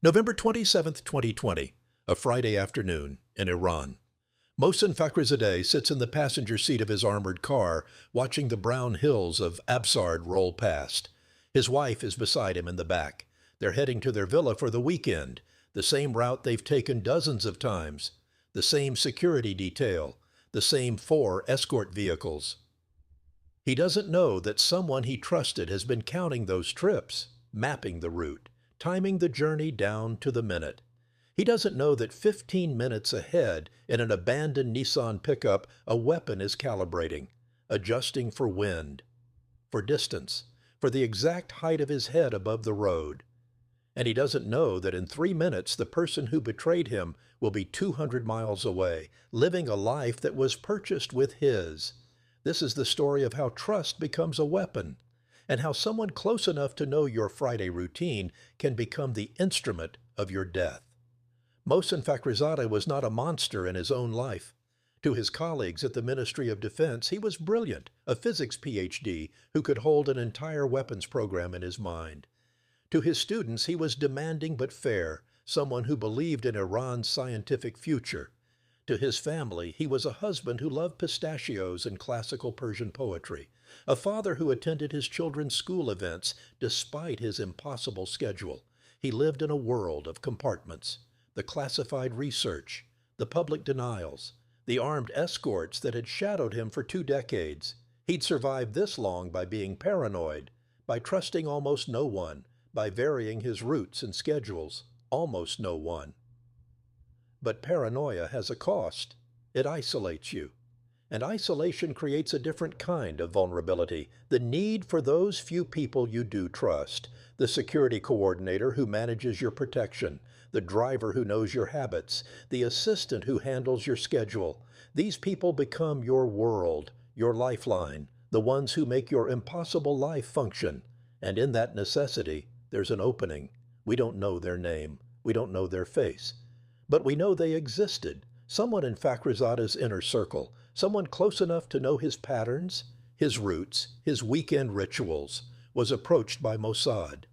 November 27th, 2020, a Friday afternoon in Iran. Mohsen Fakhrizadeh sits in the passenger seat of his armored car, watching the brown hills of Absard roll past. His wife is beside him in the back. They're heading to their villa for the weekend, the same route they've taken dozens of times, the same security detail, the same 4 escort vehicles. He doesn't know that someone he trusted has been counting those trips, mapping the route, timing the journey down to the minute. He doesn't know that 15 minutes ahead, in an abandoned Nissan pickup, a weapon is calibrating, adjusting for wind, for distance, for the exact height of his head above the road. And he doesn't know that in 3 minutes the person who betrayed him will be 200 miles away, living a life that was purchased with his. This is the story of how trust becomes a weapon, and how someone close enough to know your Friday routine can become the instrument of your death. Mohsen Fakhrizadeh was not a monster in his own life. To his colleagues at the Ministry of Defense, he was brilliant, a physics PhD who could hold an entire weapons program in his mind. To his students, he was demanding but fair, someone who believed in Iran's scientific future. To his family, he was a husband who loved pistachios and classical Persian poetry, a father who attended his children's school events despite his impossible schedule. He lived in a world of compartments, the classified research, the public denials, the armed escorts that had shadowed him for 2 decades. He'd survived this long by being paranoid, by trusting almost no one, by varying his routes and schedules, almost no one. But paranoia has a cost. It isolates you. And isolation creates a different kind of vulnerability, the need for those few people you do trust, the security coordinator who manages your protection, the driver who knows your habits, the assistant who handles your schedule. These people become your world, your lifeline, the ones who make your impossible life function. And in that necessity, there's an opening. We don't know their name. We don't know their face. But we know they existed. Someone in Fakhrizadeh's inner circle, someone close enough to know his patterns, his routes, his weekend rituals, was approached by Mossad.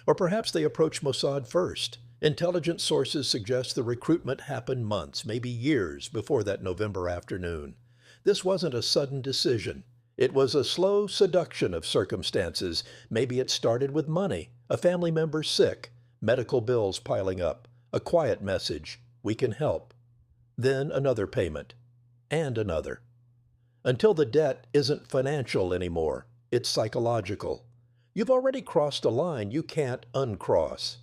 Or perhaps they approached Mossad first. Intelligence sources suggest the recruitment happened months, maybe years, before that November afternoon. This wasn't a sudden decision. It was a slow seduction of circumstances. Maybe it started with money, a family member sick, medical bills piling up, a quiet message, "We can help." Then another payment, and another. Until the debt isn't financial anymore, it's psychological. You've already crossed a line you can't uncross.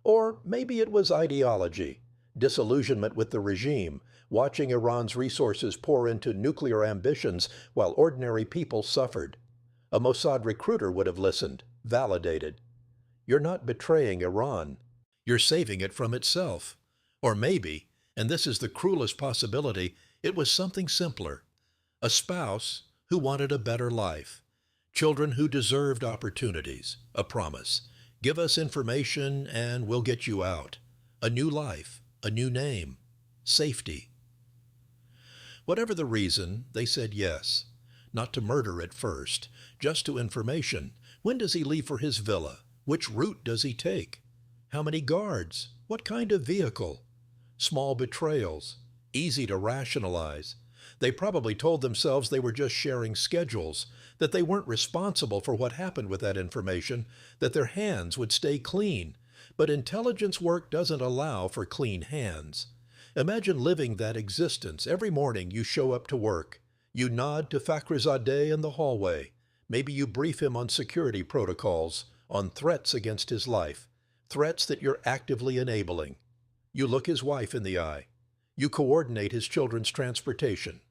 Or maybe it was ideology, disillusionment with the regime, watching Iran's resources pour into nuclear ambitions while ordinary people suffered. A Mossad recruiter would have listened, validated. You're not betraying Iran. You're saving it from itself. Or maybe, and this is the cruelest possibility, it was something simpler. A spouse who wanted a better life. Children who deserved opportunities. A promise. Give us information and we'll get you out. A new life. A new name. Safety. Whatever the reason, they said yes. Not to murder at first, just to information. When does he leave for his villa? Which route does he take? How many guards? What kind of vehicle? Small betrayals, easy to rationalize. They probably told themselves they were just sharing schedules, that they weren't responsible for what happened with that information, that their hands would stay clean. But intelligence work doesn't allow for clean hands. Imagine living that existence. Every morning you show up to work. You nod to Fakhrizadeh in the hallway. Maybe you brief him on security protocols, on threats against his life, threats that you're actively enabling. You look his wife in the eye. You coordinate his children's transportation.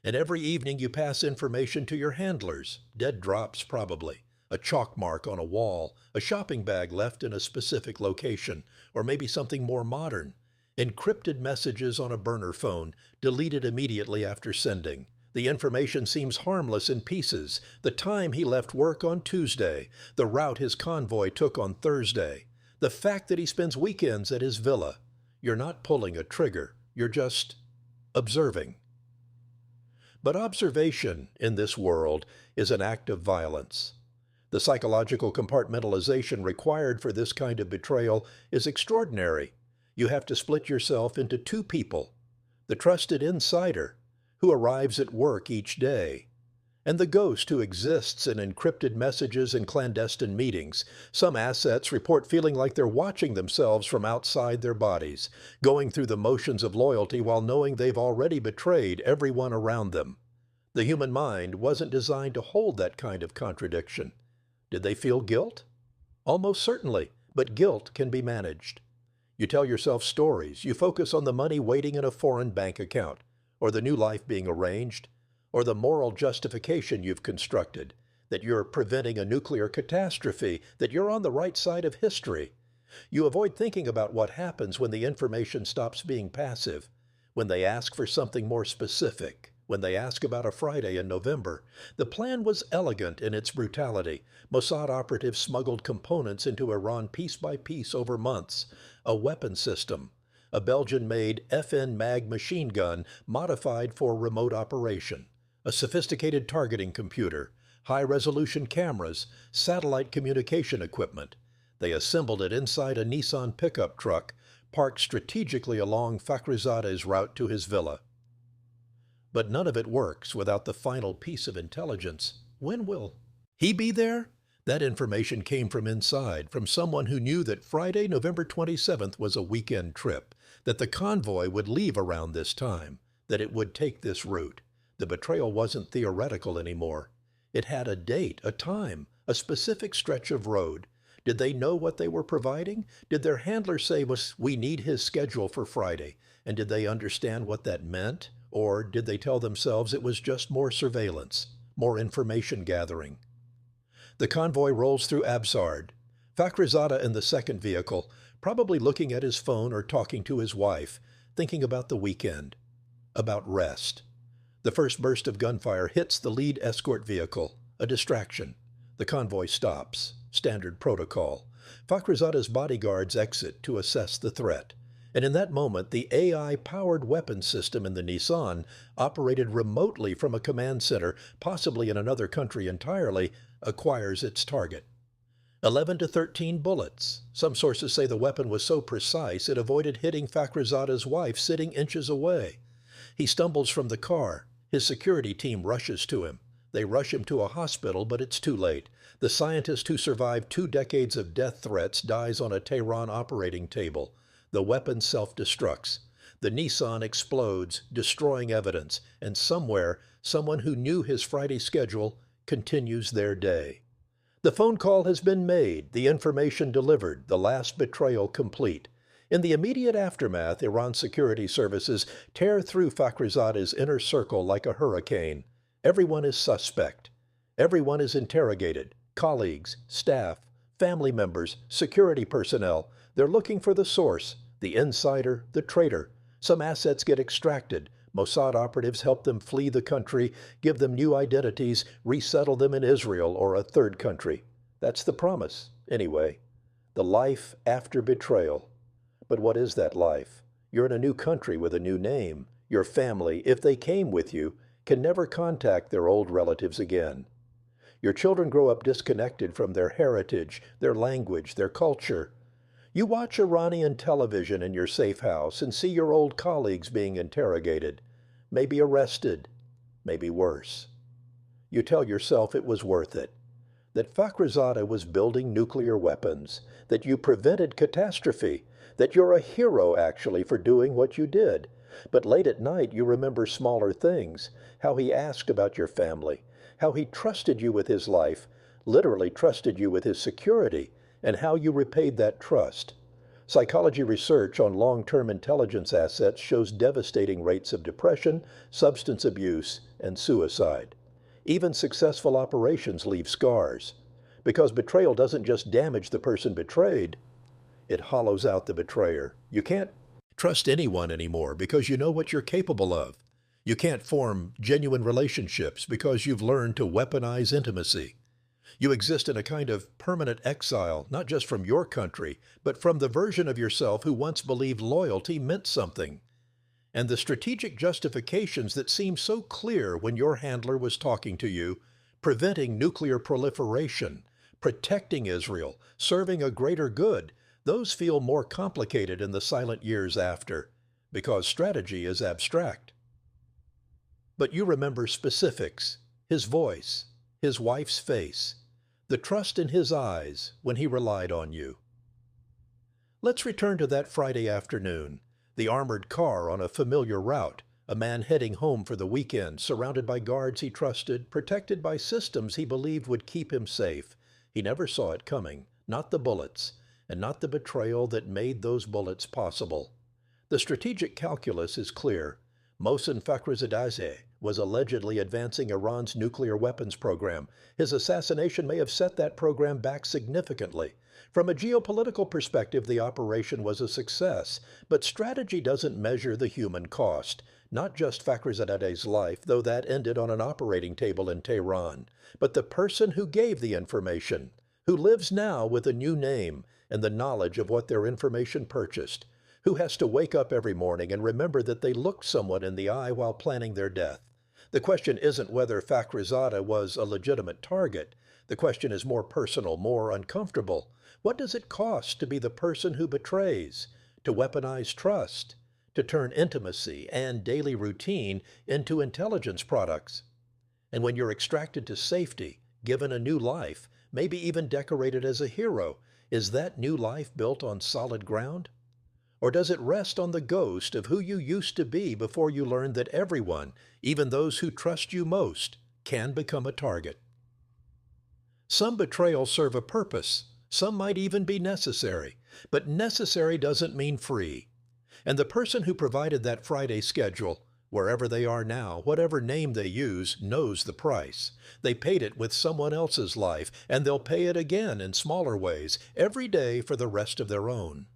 And every evening you pass information to your handlers, dead drops probably, a chalk mark on a wall, a shopping bag left in a specific location, or maybe something more modern, encrypted messages on a burner phone, deleted immediately after sending. The information seems harmless in pieces. The time he left work on Tuesday, the route his convoy took on Thursday, the fact that he spends weekends at his villa. You're not pulling a trigger. You're just observing. But observation in this world is an act of violence. The psychological compartmentalization required for this kind of betrayal is extraordinary. You have to split yourself into two people: the trusted insider, who arrives at work each day, and the ghost who exists in encrypted messages and clandestine meetings. Some assets report feeling like they're watching themselves from outside their bodies, going through the motions of loyalty while knowing they've already betrayed everyone around them. The human mind wasn't designed to hold that kind of contradiction. Did they feel guilt? Almost certainly, but guilt can be managed. You tell yourself stories. You focus on the money waiting in a foreign bank account, or the new life being arranged, or the moral justification you've constructed, that you're preventing a nuclear catastrophe, that you're on the right side of history. You avoid thinking about what happens when the information stops being passive, when they ask for something more specific, when they ask about a Friday in November. The plan was elegant in its brutality. Mossad operatives smuggled components into Iran piece by piece over months: a weapon system, a Belgian-made FN MAG machine gun modified for remote operation, a sophisticated targeting computer, high-resolution cameras, satellite communication equipment. They assembled it inside a Nissan pickup truck, parked strategically along Fakhrizadeh's route to his villa. But none of it works without the final piece of intelligence. When will he be there? That information came from inside, from someone who knew that Friday, November 27th was a weekend trip, that the convoy would leave around this time, that it would take this route. The betrayal wasn't theoretical anymore. It had a date, a time, a specific stretch of road. Did they know what they were providing? Did their handler say, "We need his schedule for Friday"? And did they understand what that meant? Or did they tell themselves it was just more surveillance, more information gathering? The convoy rolls through Absard. Fakhrizadeh in the second vehicle, probably looking at his phone or talking to his wife, thinking about the weekend, about rest. The first burst of gunfire hits the lead escort vehicle, a distraction. The convoy stops. Standard protocol. Fakhrizadeh's bodyguards exit to assess the threat. And in that moment, the AI-powered weapon system in the Nissan, operated remotely from a command center, possibly in another country entirely, acquires its target. 11 to 13 bullets. Some sources say the weapon was so precise it avoided hitting Fakhrizadeh's wife sitting inches away. He stumbles from the car. His security team rushes to him. They rush him to a hospital, but it's too late. The scientist who survived 2 decades of death threats dies on a Tehran operating table. The weapon self-destructs. The Nissan explodes, destroying evidence, and somewhere, someone who knew his Friday schedule continues their day. The phone call has been made, the information delivered, the last betrayal complete. In the immediate aftermath, Iran's security services tear through Fakhrizadeh's inner circle like a hurricane. Everyone is suspect. Everyone is interrogated. Colleagues, staff, family members, security personnel. They're looking for the source, the insider, the traitor. Some assets get extracted. Mossad operatives help them flee the country, give them new identities, resettle them in Israel or a third country. That's the promise, anyway. The life after betrayal. But what is that life? You're in a new country with a new name. Your family, if they came with you, can never contact their old relatives again. Your children grow up disconnected from their heritage, their language, their culture. You watch Iranian television in your safe house and see your old colleagues being interrogated, maybe arrested, maybe worse. You tell yourself it was worth it, that Fakhrizadeh was building nuclear weapons, that you prevented catastrophe, that you're a hero actually for doing what you did. But late at night you remember smaller things, how he asked about your family, how he trusted you with his life, literally trusted you with his security, and how you repaid that trust. Psychology research on long-term intelligence assets shows devastating rates of depression, substance abuse, and suicide. Even successful operations leave scars, because betrayal doesn't just damage the person betrayed, it hollows out the betrayer. You can't trust anyone anymore because you know what you're capable of. You can't form genuine relationships because you've learned to weaponize intimacy. You exist in a kind of permanent exile, not just from your country, but from the version of yourself who once believed loyalty meant something. And the strategic justifications that seemed so clear when your handler was talking to you, preventing nuclear proliferation, Protecting Israel, serving a greater good, those feel more complicated in the silent years after, because strategy is abstract. But you remember specifics, his voice, his wife's face, the trust in his eyes when he relied on you. Let's return to that Friday afternoon, the armored car on a familiar route, a man heading home for the weekend, surrounded by guards he trusted, protected by systems he believed would keep him safe. He never saw it coming, not the bullets, and not the betrayal that made those bullets possible. The strategic calculus is clear. Mohsen Fakhrizadeh was allegedly advancing Iran's nuclear weapons program. His assassination may have set that program back significantly. From a geopolitical perspective, the operation was a success, but strategy doesn't measure the human cost. Not just Fakhrizadeh's life, though that ended on an operating table in Tehran, but the person who gave the information, who lives now with a new name and the knowledge of what their information purchased, who has to wake up every morning and remember that they looked someone in the eye while planning their death. The question isn't whether Fakhrizadeh was a legitimate target. The question is more personal, more uncomfortable. What does it cost to be the person who betrays, to weaponize trust, to turn intimacy and daily routine into intelligence products? And when you're extracted to safety, given a new life, maybe even decorated as a hero, is that new life built on solid ground? Or does it rest on the ghost of who you used to be before you learned that everyone, even those who trust you most, can become a target? Some betrayals serve a purpose. Some might even be necessary. But necessary doesn't mean free. And the person who provided that Friday schedule, wherever they are now, whatever name they use, knows the price. They paid it with someone else's life, and they'll pay it again in smaller ways, every day for the rest of their own.